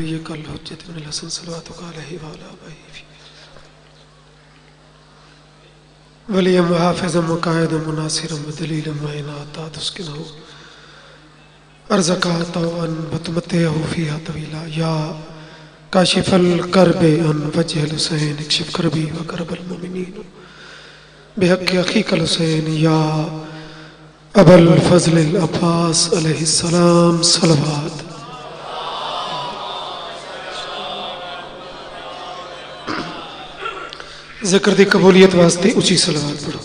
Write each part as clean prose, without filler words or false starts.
نبيك الحجة بن الحسن صلواتك عليه وعلى آبائه وليا وحافظا وقائدا مناصرا ودليلا معينا حتى تسكنه أرزقك طوعا وتمتعه فيها طويلا يا كاشف الكرب عن وجه الحسين اكشف كربي وكرب المؤمنين بحق أخيك الحسين يا أبا الفضل العباس عليه السلام صلوات. ذکر دی قبولیت واسطے اچھی صلوات پڑھو.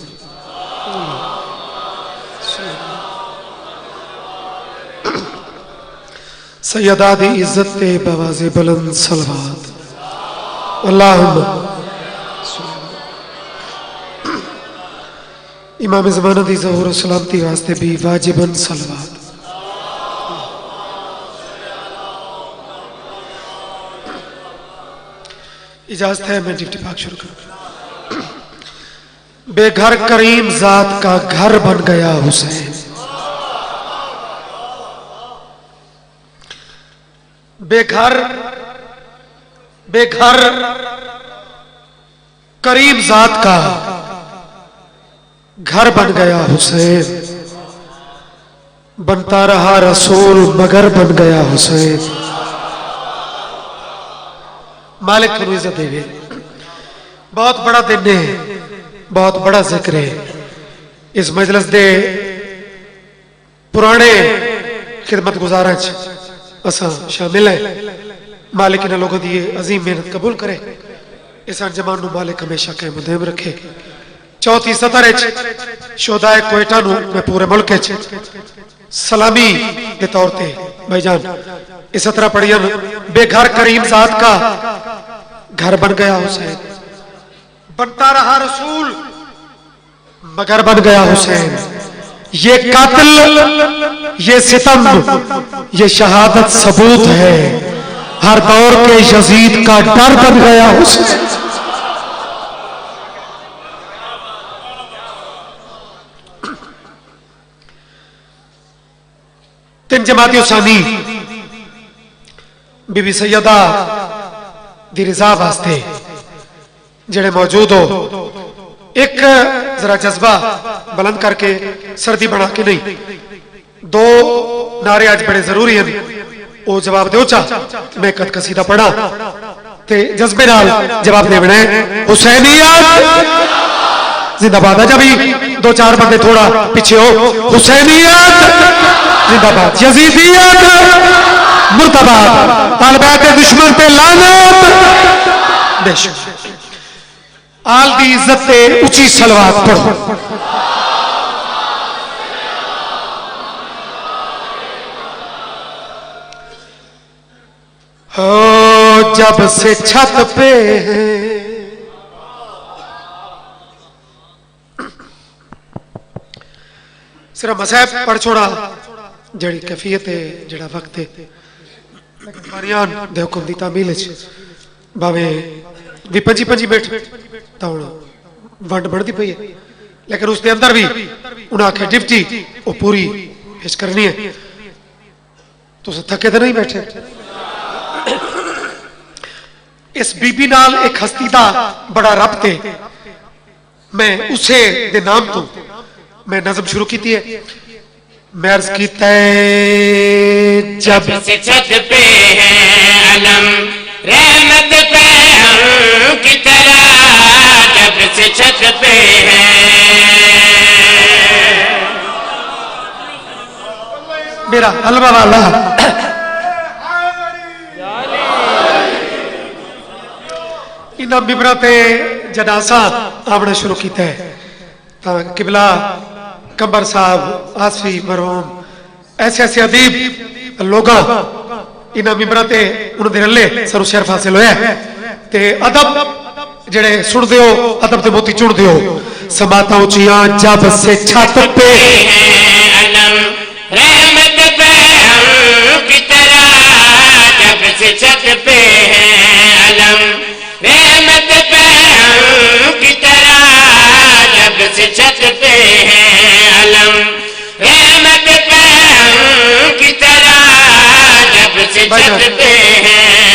سیدہ دی عزت تے بواز بلند صلوات. اللہم امام زمانہ دی ظہور و سلامتی واسطے بھی واجباً صلوات. اجازت ہے میں ڈپٹی پاک شروع کروں. بے گھر کریم ذات کا گھر بن گیا حسین. بے گھر کریم ذات کا گھر بن گیا حسین. بنتا رہا رسول مگر بن گیا حسین. مالک کو عزت دے گئے. بہت بڑا دن ہے, بہت بڑا ذکر ہے. اس مجلس دے پرانے خدمت گزارج اساں شامل ہیں. مالک نے لوگوں دی عظیم محنت قبول کرے. اس انجمان نو مالک ہمیشہ قائم دائم رکھے. چوتھی سطر شہدائے کوئٹہ نو میں پورے ملک سلامی دے طور تے بھائی جان اس طرح پڑھیاں. بے گھر کریم ذات کا گھر بن گیا حسین. بنتا رہا رسول مگر بن گیا حسین. یہ قاتل, یہ ستم, یہ شہادت ثبوت ہے. ہر دور کے یزید کا ڈر بن گیا حسین. تین جماعتی ثانی بی بی سیدہ دی رضا واسطے جڑے موجود ہو, ایک ذرا جذبہ بلند کر کے سردی بنا کے نہیں, دو نعرے آج بڑے ضروری ہیں. وہ جواب دے چاہ میں قد قصیدہ پڑھا تے جذبے نال جواب دے بنا ہے. حسینیت زندہ باد. جب دو چار بندے تھوڑا پیچھے ہو. حسینیت زندہ باد. یزیدیت مرتباد. طالبات دشمن پہ لعنت. بے شک آل دی عزت تے اچھی صلوات پڑھو. جب سے چھت پہ ہیں صرف مسائب پڑھ چھوڑا جڑی کیفیت ہے جڑا وقت ہے. باریان دے حکم دی تعمیل ہے باویں بھی پنجی بیٹھ تاؤں ونڈ بڑھ دی پئی ہے, لیکن اس دے اندر بھی انہاں کے ڈپٹی وہ پوری پیش کرنی ہے. تو اسے تھکے دے نہیں بیٹھے. اس بی بی نال ایک ہستی دا بڑا ربط ہے. میں اسے دے نام تو میں نظم شروع کیتی ہے. میں عرض کیتا ہے جب سے چھت پہ ہے علم رحمت پہ ہم کی طرح. جب سے چھت پہ ہے میرا حلوہ والا انہاں ممبرات جنازہ آمنا شروع کیتا ہے. قبلہ کمبر صاحب, آصفی مرحوم, ایسے ادیب لوگاں انہاں ممبرات انہوں دے رلے سر شرف حاصل ہویا ہے. تے ادب جڑے سن دیو, ادب تے موتی چن دیو. سماتا اونچیاں جب سے چھت پہ علم رحمت پہ ہم کی طرح. جب سے چھت پہ ہے علم رحمت پہ ہم کی طرح. جب سے چھت پہ ہے علم رحمت پہ ہم کی طرح. جب سے چھت پہ ہے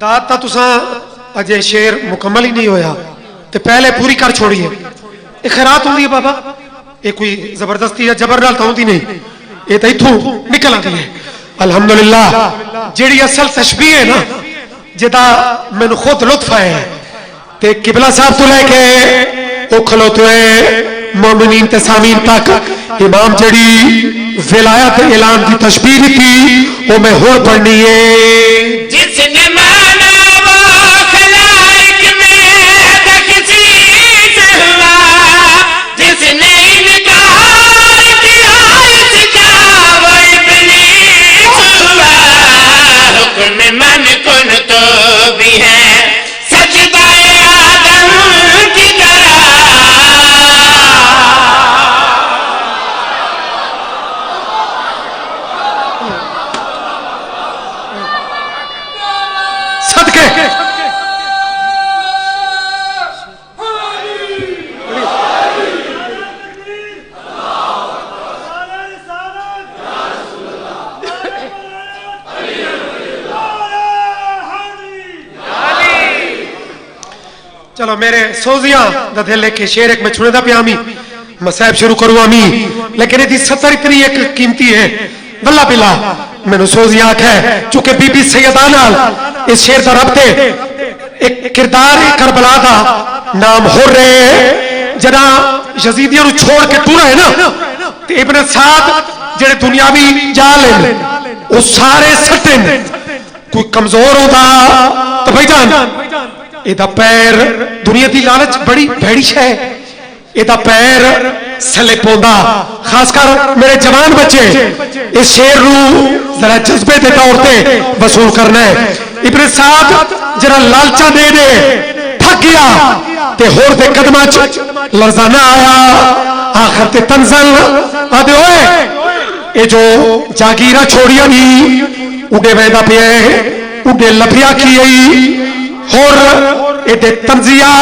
داد تا تساں اجے شیر مکمل ہی نہیں ہویا تے پہلے پوری کر چھوڑیے. یہ خیرات ہوندی ہے بابا, یہ کوئی زبردستی یا جبر نال تو ہوندی نہیں, یہ تو اتھوں نکل آتی ہے. الحمدللہ جیڑی اصل تشبیہ ہے نا جدا میں خود لطف ہے تے قبلہ صاحب تو لے کے او کھلوتے مومنین تے سامین تک امام جڑی ولایت اعلان کی تشبیہ تھی وہ میں ہور پڑھنی ہے. جس نے مانا وہ خلائق میں تخصیص ہوا, جس نے انکار کیا اس کا وہ ابلیس ہوا. حکم من کن تو بھی ہے سجدہ آدم کی طرح. صدقے چلو میرے سوزیاں دا دل لے کے شیر ایک میں چھوڑے دا پیامی مسائب شروع کروں آمی, لیکن یہ ستر اتنی ایک قیمتی ہے واللہ بلا میں نے سوزیاں ہے چونکہ بی بی سیدانال اس شیر دا رب دے ایک کردار کربلا دا نام ہو رہے جنا یزیدیوں نو چھوڑ کے ٹورا ہے نا تے ابن سعد جڑے دنیاوی جال ہیں وہ سارے سٹن کوئی کمزور ہوتا تو بھائی جان ایدہ پیر دنیا دی لالچ بڑی بھیڑی ہے, ایدہ پیر سلے پوندا خاص کر میرے جوان بچے اس شیر رو ذرا جذبے دے طور تے وصول کرنا ہے. ابن سعد جرا لالچا دے دے تھک گیا تے ہور دے قدمہ لرزانہ آیا آخر تے تنزل آدھے ہوئے اے جو جاگیرہ چھوڑیا بھی اڈے ویدہ پہ اڈے لپیا کیئی اور ایدے تنزیہ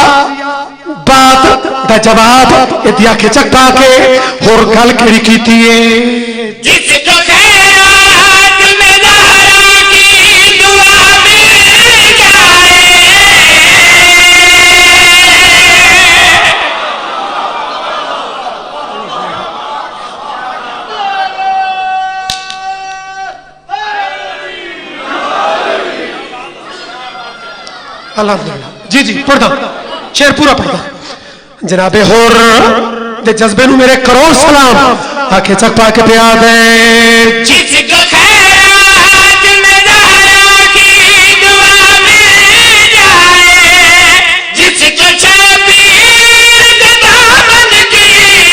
بات دا جواب ایدیا کے چکتا کے اور گل کری کیتی ہے. جس کو خیرات میں زہرا کی دعا مل جائے, الحمدللہ جی جی پڑھتا شیر پورا پڑھتا. جناب ہور دے جذبے نو میرے کروڑ سلام آکھے چک پا کے پیا دے. جس کو خیرات میں زہرا کی دعا مل جائے, جس کو شبیر کے دامن کی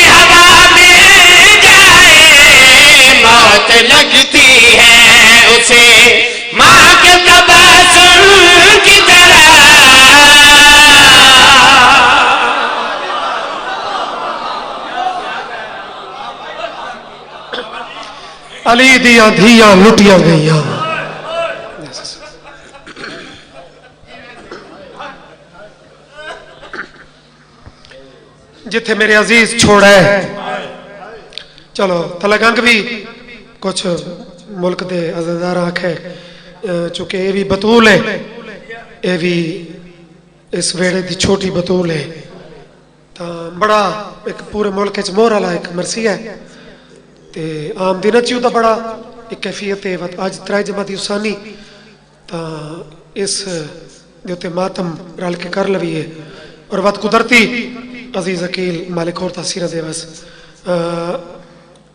ہوا مل جائے, موت لگتی ہے اسے ماں کے تبسم کی طرح. علی دیاں دھیاں لٹیاں گئیاں. جتھے میرے عزیز چھوڑا ہے چلو تلگنگ بھی کچھ ملک دے عزیزار آنکھے چونکہ یہ بھی بطول ہے, یہ بھی اس ویڑے دی چھوٹی بطول ہے تا بڑا ایک پورے ملک اچ مور والا ایک مرثیہ ہے تے عام دن چیو دا بڑا ایک کیفیت ہے. آج ترائی جماعتی اسانی تا اس دیوتے ماتم رال کے کر لوی ہے اور وقت قدرتی عزیز اکیل مالک اور تاثیر دیوس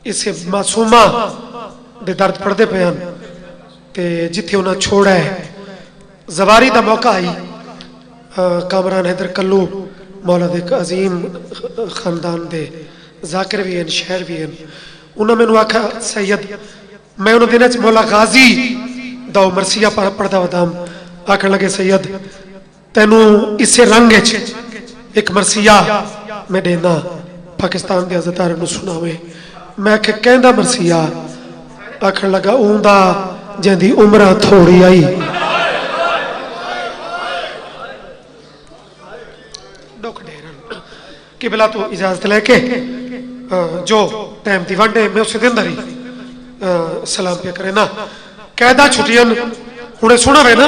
اس سے معصومہ دے درد پڑھ دے پیان تے جتھے انہاں چھوڑا ہے زواری دا موقع آئی. کامران حیدر کلو مولا دے عظیم خاندان دے ذاکر بھی ہیں شہر بھی ہیں, انہوں میں نے آکھا سید میں انہوں دینا مولا غازی دو مرثیہ پڑھتا ودام آکھا لگے سید تینوں اسے رنگ ایک مرثیہ میں دینا پاکستان دے عزتار نو سنا ہوئے. میں آکھا کہندہ مرثیہ آکھا لگا اوندہ جہاں عمرہ تھوڑی آئی. قبلہ تو اجازت لے کے جو ٹائم دی ونڈے میں اسے دن داری سلام پہ کرے نا قیدہ چھٹیاں انہیں سنا رہے نا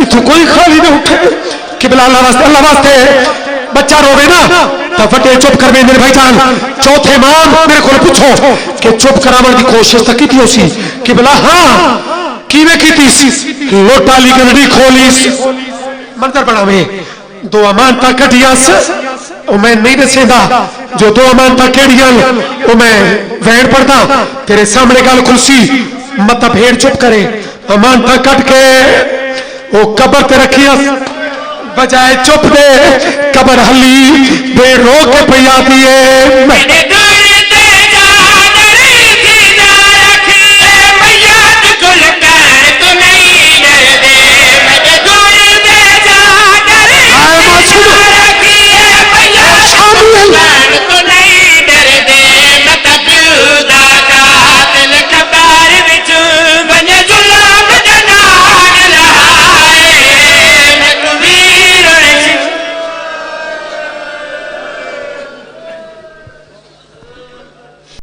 اتو کوئی خالی نہ اٹھے قبلہ اللہ واسطے بچہ روے نا تو فٹے چپ کر میں میرے بھائی جان چوتھے امام میرے کو پوچھو کہ چپ کراون دی کوشش تک کی اسی قبلہ ہاں کیویں کیتی لوٹا لی گنڈی کھولی منظر بڑا میں دو امانتا کٹیاس او میں نہیں دسے دا جو دو امانتا کیڑیاں او میں وین پڑھدا تیرے سامنے گل کھلسی مت بھیڑ چپ کرے امانتا کٹ کے وہ قبر تے رکھیا بجائے چپ دے قبر ہلی بے رو کے پیا دیے